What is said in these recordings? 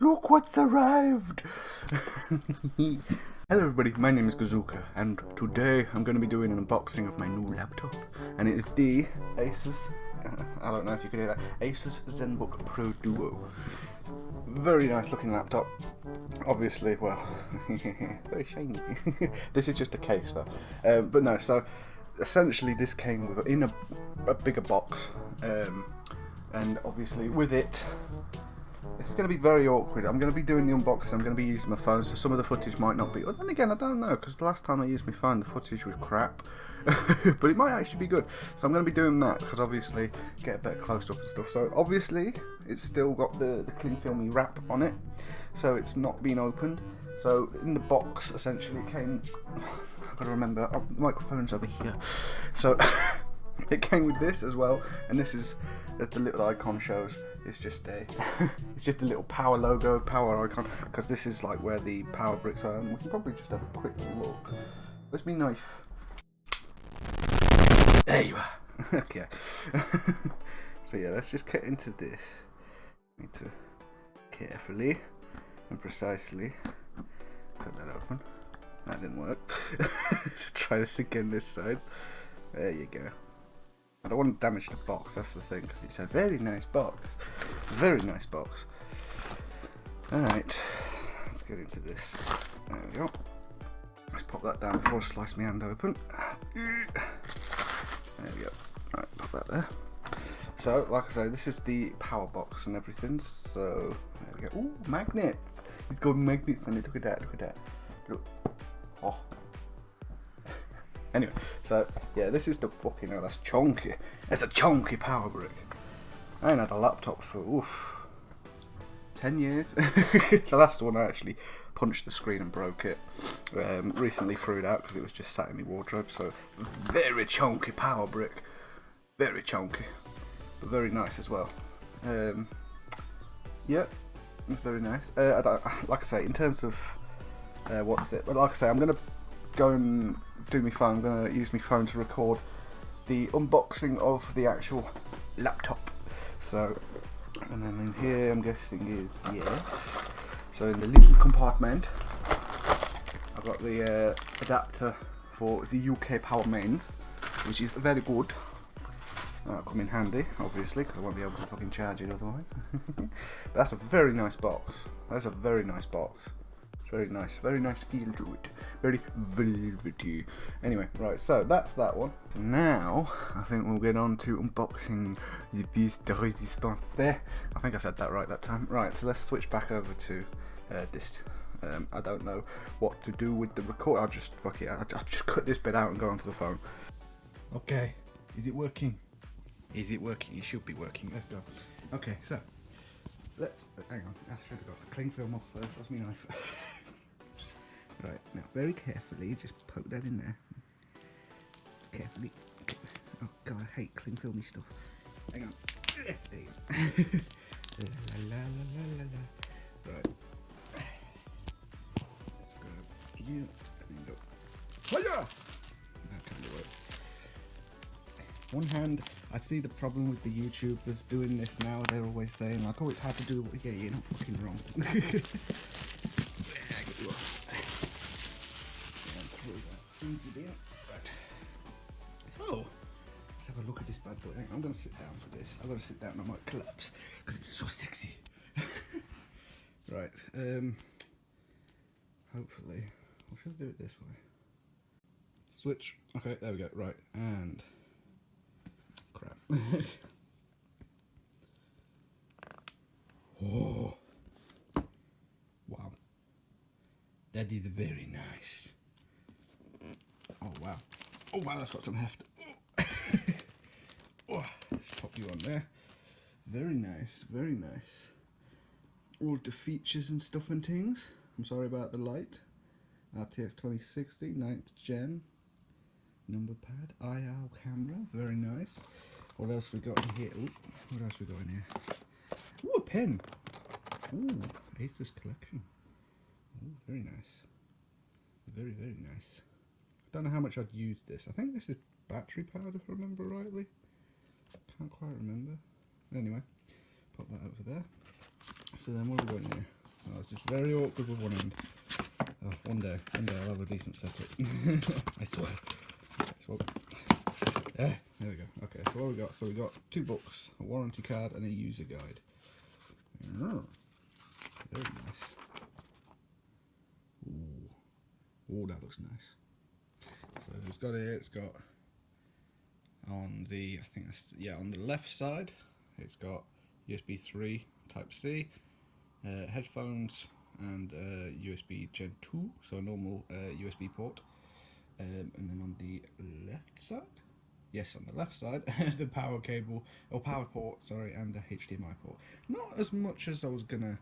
Look what's arrived! Hello everybody, my name is Gazooka, and today I'm going to be doing an unboxing of my new laptop. And it is the Asus, I don't know if you can hear that, Asus Zenbook Pro Duo. Very nice looking laptop. Obviously, well, very shiny. This is just a case though. But no, so essentially this came with in a bigger box. And obviously with it, it's going to be very awkward. I'm going to be doing the unboxing, I'm going to be using my phone, so some of the footage might not be... Well, then again, I don't know, because the last time I used my phone, the footage was crap. But it might actually be good. So I'm going to be doing that, because obviously, get a bit close up and stuff. So obviously, it's still got the cling filmy wrap on it, so it's not been opened. So in the box, essentially, it came... I've got to remember, oh, the microphone's over here. So it came with this as well, and this is, as the little icon shows, it's just a little power logo, power icon, because this is like where the power bricks are, and we can probably just have a quick look. Where's my knife? There you are. Okay. So yeah, let's just cut into this. Need to carefully and precisely cut that open. That didn't work. Let's try this again this side. There you go. I don't want to damage the box, that's the thing, because it's a very nice box. Very nice box. Alright, let's get into this. There we go. Let's pop that down before I slice my hand open. There we go. Alright, pop that there. So, like I say, this is the power box and everything, so there we go. Ooh, magnets! It's got magnets on it, look at that, look at that. Look. Oh. Anyway, so yeah, this is the fucking hell, that's chunky. It's a chunky power brick. I ain't had a laptop for 10 years. The last one I actually punched the screen and broke it. Recently threw it out because it was just sat in my wardrobe. So very chunky power brick, very chunky, but very nice as well. Yeah, very nice. Like I say, in terms of what's it? Well, like I say, I'm gonna go and do my phone. I'm going to use my phone to record the unboxing of the actual laptop. So, and then in here I'm guessing is, yes. So in the little compartment I've got the adapter for the UK power mains, which is very good. That'll come in handy, obviously, because I won't be able to fucking charge it otherwise. But that's a very nice box. That's a very nice box. Very nice feel to it. Very velvety. Anyway, right, so that's that one. So now, I think we'll get on to unboxing the piece de resistance there. I think I said that right that time. Right, so let's switch back over to this. I don't know what to do with the record. I'll just, fuck it, I'll just cut this bit out and go onto the phone. Okay, is it working? Is it working? It should be working. Let's go. Okay, so, let's, hang on, I should have got the cling film off first. What's my knife? Right, now very carefully, just poke that in there. Carefully. Oh god, I hate cling filmy stuff. Hang on. There you go. La, la, la, la, la. Right. Let's go. You. There you go. Hiya! That kind of works. One hand, I see the problem with the YouTubers doing this now. They're always saying like, oh, it's hard to do. Yeah, you're not fucking wrong. Right. So, let's have a look at this bad boy. I'm going to sit down for this. I'm going to sit down, I might collapse because it's so sexy. Right. Hopefully, I should do it this way. Switch. Okay, there we go. Right, and crap. Oh, wow. That is very nice. Oh wow. Oh wow, that's got some heft. Oh, let's pop you on there. Very nice, very nice. All the features and stuff and things. I'm sorry about the light. RTX 2060, 9th gen. Number pad, IR camera, very nice. What else we got in here? Ooh, what else we got in here? Ooh, a pen. Ooh, Asus collection. Ooh, very nice. Very, very nice. Don't know how much I'd use this. I think this is battery powered if I remember rightly. Can't quite remember. Anyway, pop that over there. So then what have we got in here? it's just very awkward with one end. Oh, one day I'll have a decent setup. I swear. Okay, so, yeah, there we go. Okay, so what we got? So we got 2 books, a warranty card, and a user guide. Oh, very nice. Ooh, that looks nice. So it's got here. It's got on the, I think that's, yeah, on the left side, it's got USB 3 Type C, headphones, and USB Gen 2, so a normal USB port. And then on the left side, yes, on the left side, the power cable, or power port, sorry, and the HDMI port. Not as much as I was gonna,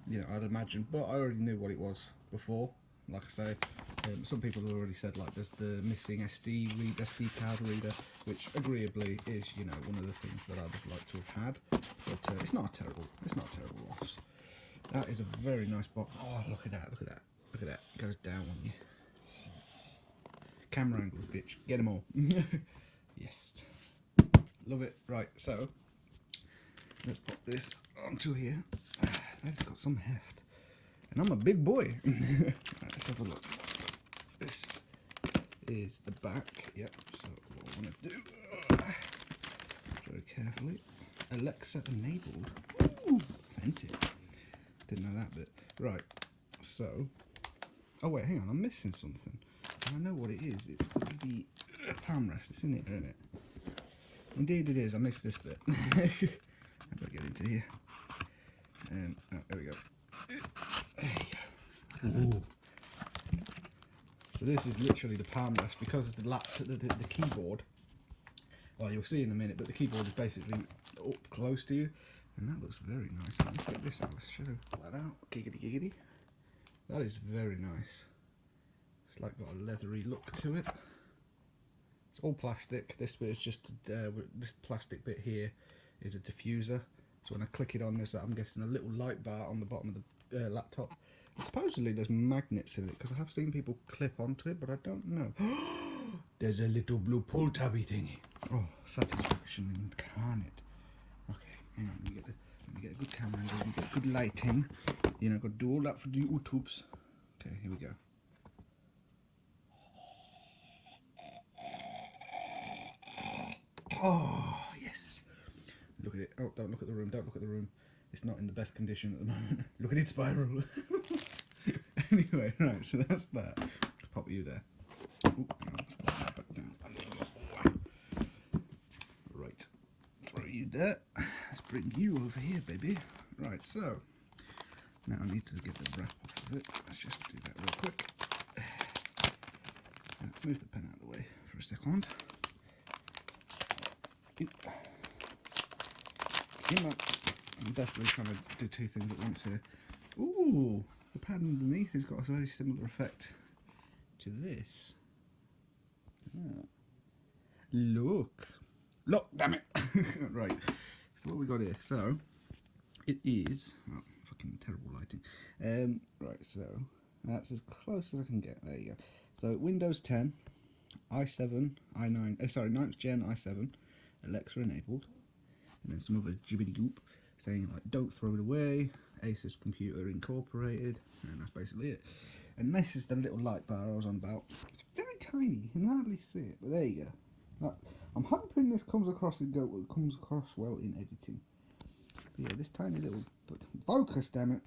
I'd imagine, but I already knew what it was before. Like I say, some people have already said, like, there's the missing SD card reader, which agreeably is, one of the things that I'd have liked to have had. But it's not a terrible loss. That is a very nice box. Oh, look at that! Look at that! Look at that! It goes down on you. Camera angles, bitch. Get them all. Yes. Love it. Right, so let's pop this onto here. That's got some heft. And I'm a big boy. Right, let's have a look. This is the back. Yep, so what I want to do, very carefully. Alexa enabled. Ooh, fancy. Didn't know that bit. Right, so, oh wait, hang on, I'm missing something. I know what it is. It's the palm rest. It's in it, isn't it? Indeed it is. I missed this bit. How do I get into here? Oh, there we go. There you go. Ooh. So this is literally the palm rest, because it's the keyboard. Well, you'll see in a minute, but the keyboard is basically up close to you, and that looks very nice. Let's check this out. Let's show that out. Giggity giggity. That is very nice. It's like got a leathery look to it. It's all plastic. This bit is just this plastic bit here is a diffuser. So when I click it on this, I'm guessing a little light bar on the bottom of the laptop. And supposedly there's magnets in it, because I have seen people clip onto it, but I don't know. There's a little blue pull tabby thingy. Oh, satisfaction incarnate. Okay, hang on. Let me get a good camera angle. Let me get good lighting. Got to do all that for the YouTubes. Okay, here we go. Oh, yes. Look at it. Oh, don't look at the room. Don't look at the room. It's not in the best condition at the moment. Look at its spiral. Anyway, right, so that's that. Let's pop you there. Ooh, right. Throw you there. Let's bring you over here, baby. Right, so now I need to get the wrap off of it. Let's just do that real quick. So move the pen out of the way for a second. Come on. I'm definitely trying to do 2 things at once here. Ooh, the pad underneath has got a very similar effect to this. Oh. Look, damn it! Right, so what we got here? So it is fucking terrible lighting. Right, so that's as close as I can get. There you go. So Windows 10, i7, i9. Sorry, 9th Gen i7, Alexa enabled, and then some other jibbity goop saying like don't throw it away, Asus computer incorporated, and that's basically it. And this is the little light bar I was on about. It's very tiny, you can hardly see it, but there you go. I'm hoping this comes across well in editing. But yeah, this tiny little focus, damn it.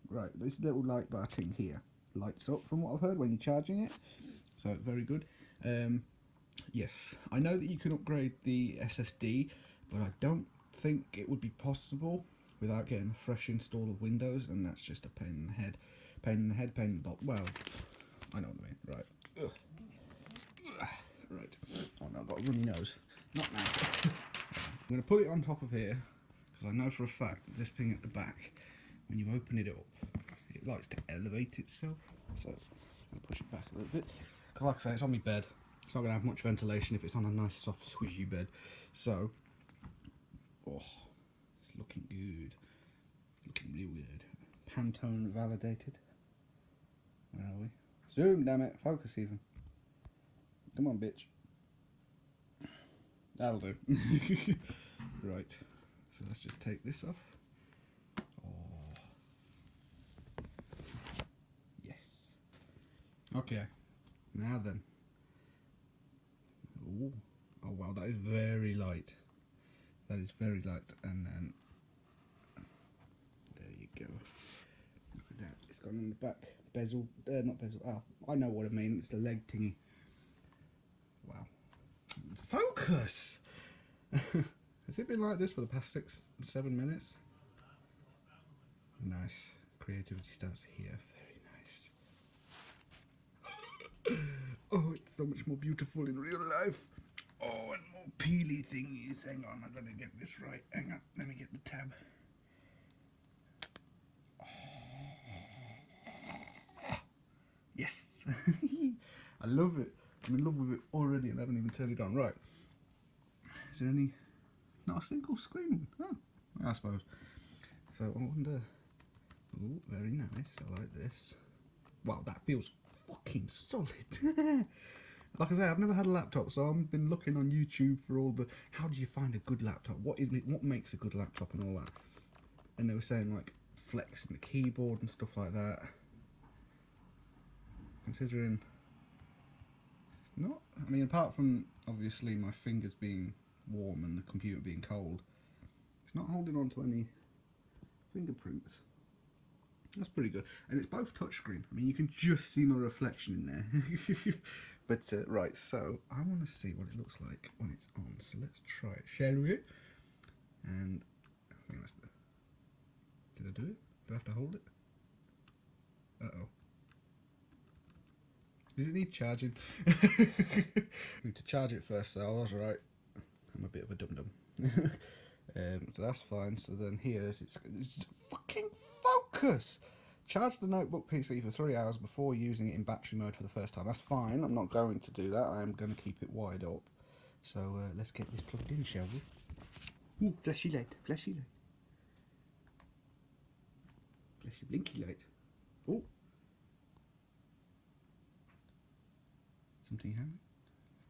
Right, this little light bar thing here lights up from what I've heard when you're charging it, so very good. Yes, I know that you can upgrade the SSD, but I don't think it would be possible without getting a fresh install of Windows, and that's just a pain in the head. Pain in the bottom. Well, I know what I mean. Right. Ugh. Right. Oh no, I've got a runny nose. Not now. I'm going to put it on top of here, because I know for a fact that this thing at the back, when you open it up, it likes to elevate itself. So I'm going to push it back a little bit. Because like I say, it's on my bed. It's not going to have much ventilation if it's on a nice soft squishy bed. So, oh, it's looking good. It's looking real good. Pantone validated. Where are we? Zoom, damn it. Focus even. Come on, bitch. That'll do. Right. So let's just take this off. Oh. Okay, now then. Ooh. Oh wow, that is very light. That is very light, and then there you go. Look at that. It's gone on the back bezel. Not bezel. Oh, I know what I mean. It's the leg thingy. Wow. Focus. Has it been like this for the past 6-7 minutes? Nice. Creativity starts here. Very nice. Oh, it's so much more beautiful in real life. Oh, and more peely thingies. Hang on, I gotta get this right. Hang on, let me get the tab. Yes. I love it. I'm in love with it already and I haven't even turned it on. Right. Is there any... Not a single screen? Oh, I suppose. So I wonder... Oh, very nice. I like this. Wow, that feels fucking solid. Like I say, I've never had a laptop, so I've been looking on YouTube for all the... How do you find a good laptop? What is it? What makes a good laptop and all that? And they were saying, like, flexing the keyboard and stuff like that. Considering... Not... I mean, apart from, obviously, my fingers being warm and the computer being cold, it's not holding on to any fingerprints. That's pretty good. And it's both touchscreen. I mean, you can just see my reflection in there. But, right, so I want to see what it looks like when it's on. So let's try it, shall we? And I think that's the... Did I do it? Do I have to hold it? Uh-oh. Does it need charging? I need to charge it first, so I was right. I'm a bit of a dum-dum. So that's fine. So then here's it's fucking focus. Charge the notebook PC for 3 hours before using it in battery mode for the first time. That's fine. I'm not going to do that. I am going to keep it wide up. So let's get this plugged in, shall we? Ooh, flashy light, flashy light. Flashy blinky light. Oh. Something happened?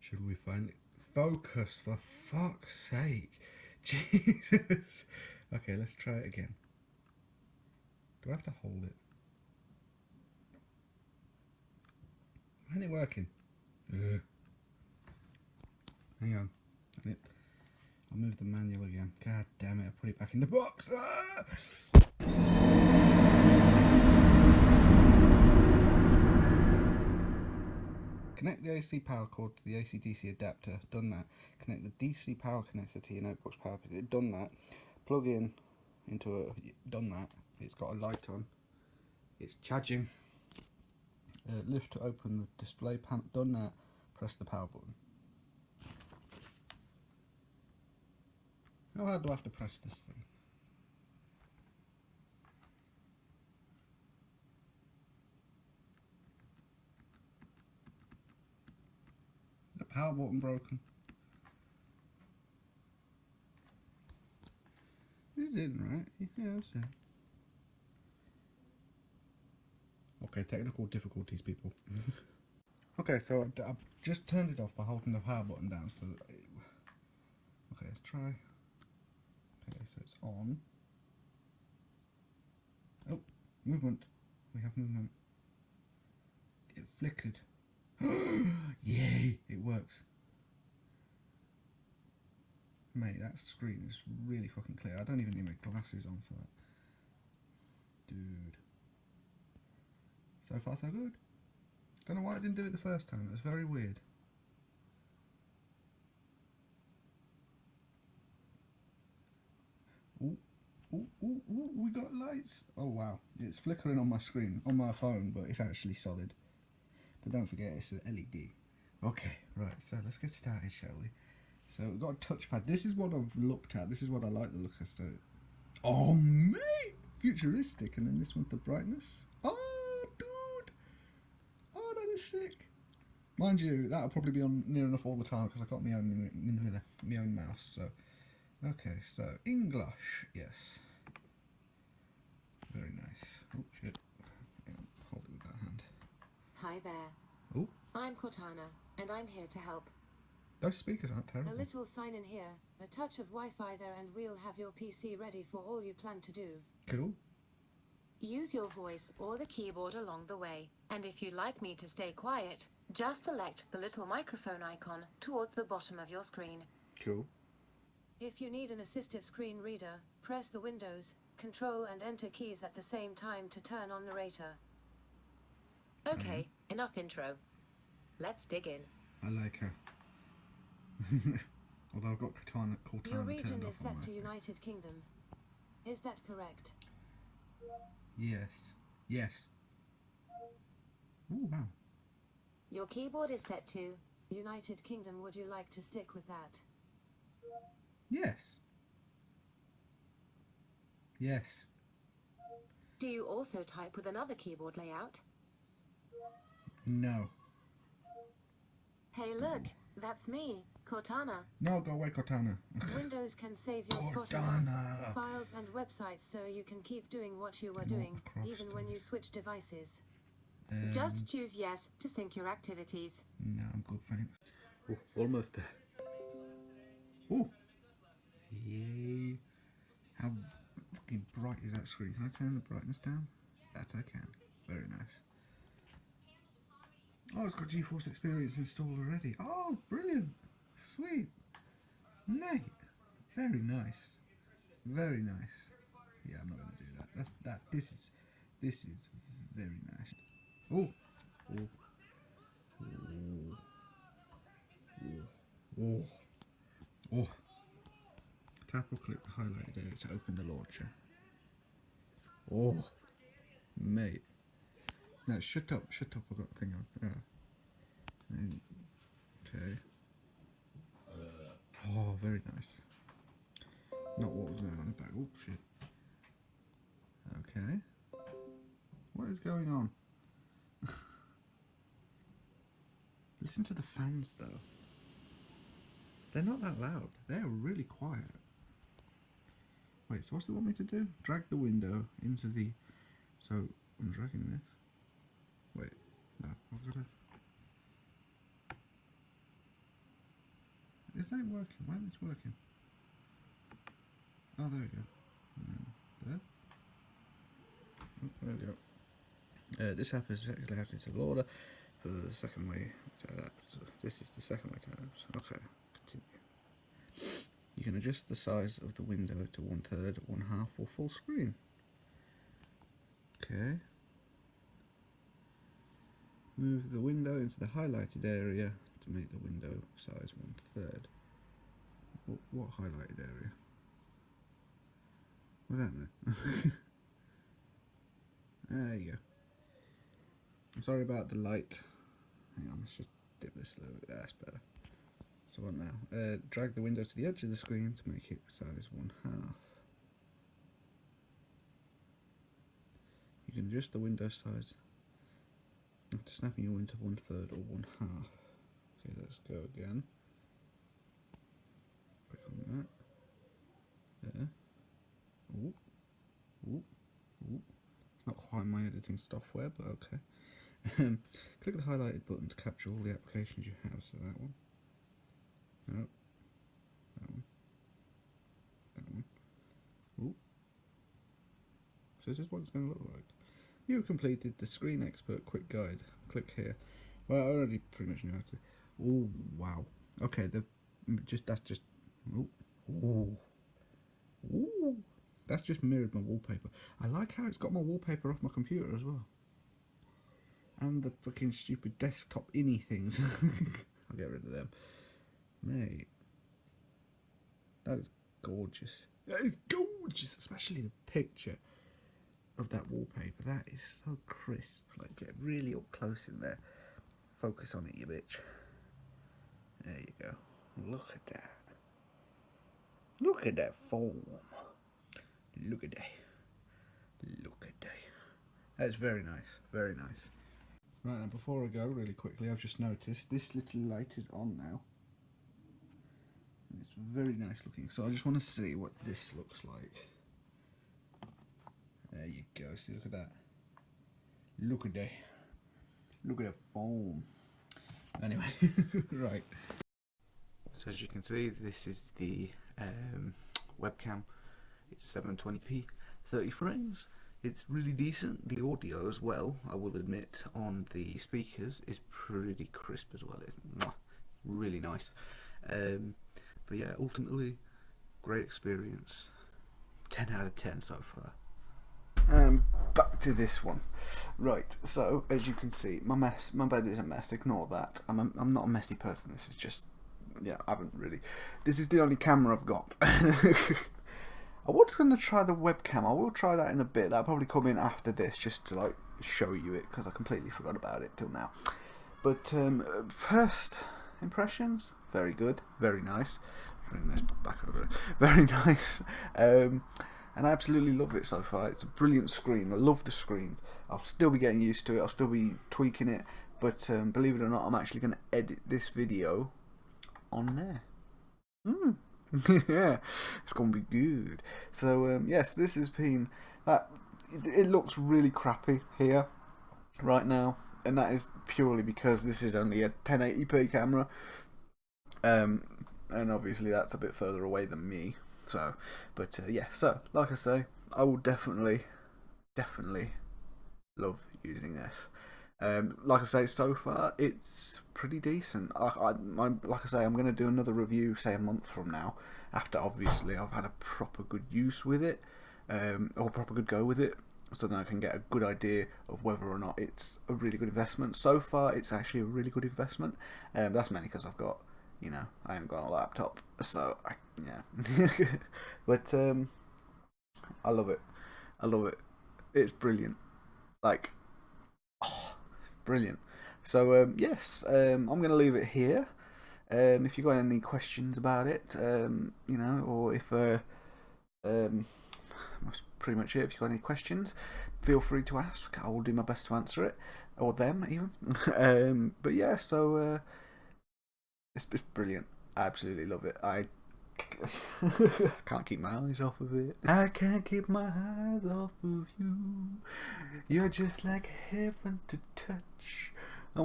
Should we find it? Focus, for fuck's sake. Jesus. Okay, let's try it again. Do I have to hold it? Why isn't it working? Hang on. I'll move the manual again. God damn it, I put it back in the box. Ah! Connect the AC power cord to the AC-DC adapter. Done that. Connect the DC power connector to your notebook's power pin. Done that. Plug in into a... Done that. It's got a light on. It's charging. Lift to open the display panel. Done that. Press the power button. How hard do I have to press this thing? Is the power button broken? It's in, right? Yeah, it's in. Okay, technical difficulties, people. Okay, so I've just turned it off by holding the power button down. So, okay, let's try. Okay, so it's on. Oh, movement. We have movement. It flickered. Yay! It works. Mate, that screen is really fucking clear. I don't even need my glasses on for that. Dude. So far so good. Don't know why I didn't do it the first time. It was very weird. Ooh, ooh, ooh, ooh, we got lights. Oh wow, it's flickering on my screen, on my phone, but it's actually solid. But don't forget, it's an LED. Okay, right, so let's get started, shall we? So we've got a touchpad. This is what I've looked at. This is what I like the look of. So, oh mate, futuristic. And then this one's the brightness. Oh dude, oh that is sick. Mind you, that'll probably be on near enough all the time because I've got my own mouse. So, okay, so English, yes, very nice. Oh shit, hold it with that hand. Hi there. Oh, I'm Cortana, and I'm here to help. those speakers aren't terrible. A little sign in here, a touch of Wi-Fi there, and we'll have your PC ready for all you plan to do. Cool. Use your voice or the keyboard along the way, and if you'd like me to stay quiet, just select the little microphone icon towards the bottom of your screen. Cool. If you need an assistive screen reader, press the Windows, Control and Enter keys at the same time to turn on narrator. Okay, enough intro. Let's dig in. I like her. Although I've got Cortana Your turned region off is on set my to thing. United Kingdom. Is that correct? Yes. Yes. Ooh, wow. Your keyboard is set to United Kingdom. Would you like to stick with that? Yes. Yes. Do you also type with another keyboard layout? No. Hey look, that's me, Cortana. No, go away, Cortana. Windows can save your spotted Cortana. apps, files and websites so you can keep doing what you were Walk doing, across even when you switch devices. Um, Just choose yes to sync your activities. No, I'm good, thanks. Oh, almost there. Oh. Yay. How fucking bright is that screen? Can I turn the brightness down? That I can. Very nice. Oh, it's got GeForce Experience installed already. Oh, brilliant. Sweet. Mate. Very nice. Very nice. Yeah, I'm not going to do that. This is very nice. Oh. Oh. Oh. Oh. Oh. Tap or click the highlighted area to open the launcher. Oh. Mate. No, shut up, I've got the thing on. Okay. Oh, very nice. Not what was going on in the back. Oh, shit. Okay. What is going on? Listen to the fans, though. They're not that loud. They're really quiet. Wait, so what's they want me to do? Drag the window into the... So, I'm dragging this. Wait, no, I've got to... This ain't working. Why isn't this working? Oh, there we go. And then there. Oh, there we go. This app is effectively added to the order for the second way to adapt. So this is the second way to adapt. Okay, continue. You can adjust the size of the window to 1/3, 1/2, or full screen. Okay. Move the window into the highlighted area to make the window size 1/3. What highlighted area? What's that mean? There you go. I'm sorry about the light. Hang on, let's just dip this a little bit. That's better. So what now? Drag the window to the edge of the screen to make it size 1/2. You can adjust the window size after snapping your window to 1/3 or 1/2. Okay, let's go again. Click on that. There. Ooh. Ooh. Ooh. It's not quite my editing software, but okay. Click the highlighted button to capture all the applications you have. So that one. No. That one. That one. Ooh. So this is what it's going to look like. You completed the Screen Expert Quick Guide. Click here. Well, I already pretty much knew how to. Oh wow. Okay, that's just. Ooh. Ooh. Ooh. That's just mirrored my wallpaper. I like how it's got my wallpaper off my computer as well. And the fucking stupid desktop innie things. I'll get rid of them. Mate. That is gorgeous. That is gorgeous. Especially the picture of that wallpaper. That is so crisp. Like, get really up close in there. Focus on it, you bitch. There you go. Look at that. Look at that form. Look at that. Look at that. That's very nice. Very nice. Right, now before I go, really quickly, I've just noticed this little light is on now. And it's very nice looking. So I just want to see what this looks like. There you go. See, look at that. Look at that. Look at that foam. Anyway, right. So as you can see, this is the webcam. It's 720p, 30 frames. It's really decent. The audio as well, I will admit, on the speakers is pretty crisp as well. It's really nice. But yeah, ultimately, great experience. 10 out of 10 so far. Back to this one. Right, so as you can see, my bed is a mess. Ignore that. I'm not a messy person. This is just, yeah, I haven't really. This is the only camera I've got. I was going to try the webcam. I will try that in a bit. That'll probably come in after this, just to like show you it, because I completely forgot about it till now. But first impressions, very good, very nice. Bring this back over it. Very nice. And I absolutely love it so far. It's a brilliant screen. I love the screens. I'll still be getting used to it. I'll still be tweaking it. But believe it or not, I'm actually going to edit this video on there. Yeah, it's going to be good. So yes, this has been that. It looks really crappy here right now, and that is purely because this is only a 1080p camera, and obviously that's a bit further away than me. So, but yeah, so like I say, I will definitely love using this. Like I say, so far it's pretty decent. Like I say, I'm going to do another review, say a month from now, after obviously I've had a proper good use with it, or proper good go with it, so then I can get a good idea of whether or not it's a really good investment. So far, it's actually a really good investment. That's mainly because I've got, you know, I haven't got a laptop, so yeah. But I love it. I love it. It's brilliant. Like, brilliant. So yes, I'm going to leave it here. If you've got any questions about it, you know, or if that's pretty much it. If you've got any questions, feel free to ask. I will do my best to answer it, or them even. But yeah, so it's brilliant. I absolutely love it. I can't keep my eyes off of it. I can't keep my eyes off of you. You're just like heaven to touch. I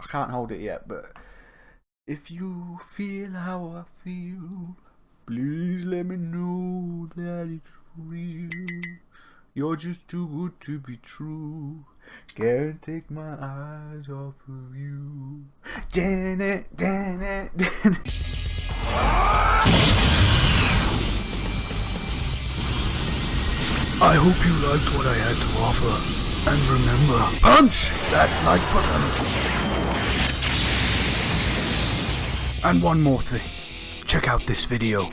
can't hold it yet, but if you feel how I feel, please let me know that it's real. You're just too good to be true. Can't take my eyes off of you. Dan it, dan it, dan it. I hope you liked what I had to offer. And remember, punch that like button. And one more thing. Check out this video.